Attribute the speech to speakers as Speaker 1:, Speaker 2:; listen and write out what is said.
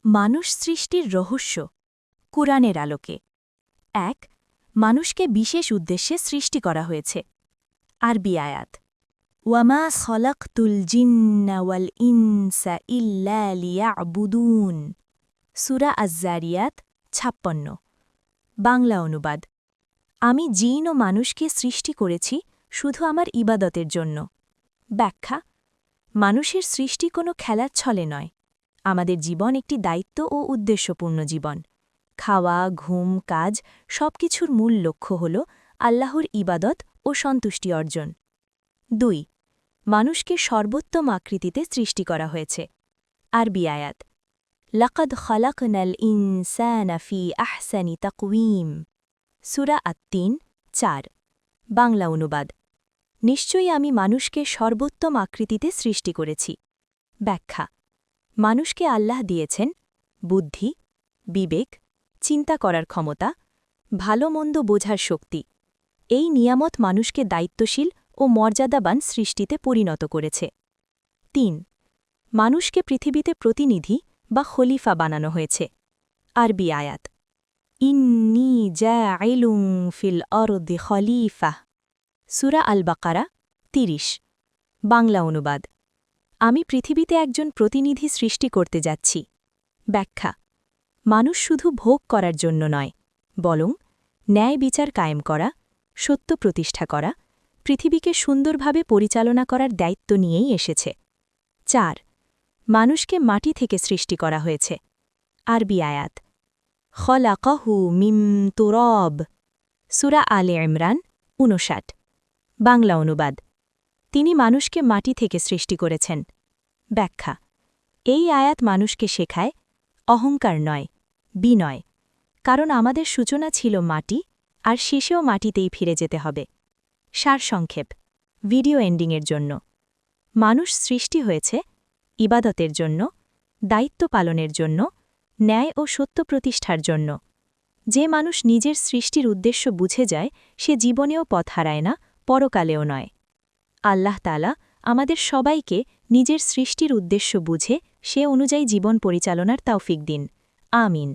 Speaker 1: মানুষ সৃষ্টির রহস্য কুরআনের আলোকে ১ মানুষকে বিশেষ উদ্দেশ্যে সৃষ্টি করা হয়েছে আরবি আয়াত ওয়ামা খলাকতুল জিন্না ওয়াল ইনসা ইল্লা লিয়াবুদুন সূরা আয-যারিয়াত ৫৬ বাংলা অনুবাদ আমি জিন ও মানুষকে সৃষ্টি করেছি শুধু আমার ইবাদতের জন্য ব্যাখ্যা মানুষের সৃষ্টি কোনো খেলার ছলে নয় আমাদের জীবন একটি দায়িত্ব ও উদ্দেশ্যপূর্ণ জীবন খাওয়া ঘুম কাজ সবকিছুর মূল লক্ষ্য হল আল্লাহর ইবাদত ও সন্তুষ্টি অর্জন ২ মানুষকে সর্বোত্তম আকৃতিতে সৃষ্টি করা হয়েছে আরবি আয়াত লাকাদ খালাকনাল ইনসানা ফি আহসানি তাকওয়িম সূরা আত-তিন ৪ বাংলা অনুবাদ নিশ্চয়ই আমি মানুষকে সর্বোত্তম আকৃতিতে সৃষ্টি করেছি ব্যাখ্যা মানুষকে আল্লাহ দিয়েছেন বুদ্ধি বিবেক চিন্তা করার ক্ষমতা ভালো মন্দ বোঝার শক্তি এই নিয়ামত মানুষকে দায়িত্বশীল ও মর্যাদাবান সৃষ্টিতে পরিণত করেছে ৩ মানুষকে পৃথিবীতে প্রতিনিধি বা খলিফা বানানো হয়েছে আরবি আয়াত ইন্নী জাইলুন ফিল আরদি খলিফা সূরা আল বাকারা ৩০ বাংলা অনুবাদ আমি পৃথিবীতে একজন প্রতিনিধি সৃষ্টি করতে যাচ্ছি ব্যাখ্যা মানুষ শুধু ভোগ করার জন্য নয় বরং ন্যায় বিচার কায়েম করা সত্য প্রতিষ্ঠা করা পৃথিবীকে সুন্দরভাবে পরিচালনা করার দায়িত্ব নিয়েই এসেছে ৪ মানুষকে মাটি থেকে সৃষ্টি করা হয়েছে আরবি আয়াত খলাকাহু মিম তুরব সূরা আলে ইমরান ৫৯ বাংলা অনুবাদ তিনি মানুষকে মাটি থেকে সৃষ্টি করেছেন ব্যাখ্যা এই আয়াত মানুষকে শেখায় অহংকার নয় বিনয় কারণ আমাদের সূচনা ছিল মাটি আর শেষেও মাটিতেই ফিরে যেতে হবে সারসংক্ষেপ ভিডিও এন্ডিংয়ের জন্য মানুষ সৃষ্টি হয়েছে ইবাদতের জন্য দায়িত্ব পালনের জন্য ন্যায় ও সত্য প্রতিষ্ঠার জন্য যে মানুষ নিজের সৃষ্টির উদ্দেশ্য বুঝে যায় সে জীবনেও পথ হারায় না পরকালেও নয় আল্লাহ তাআলা আমাদের সবাইকে নিজের সৃষ্টির উদ্দেশ্য বুঝে সে অনুযায়ী জীবন পরিচালনার তৌফিক দিন আমিন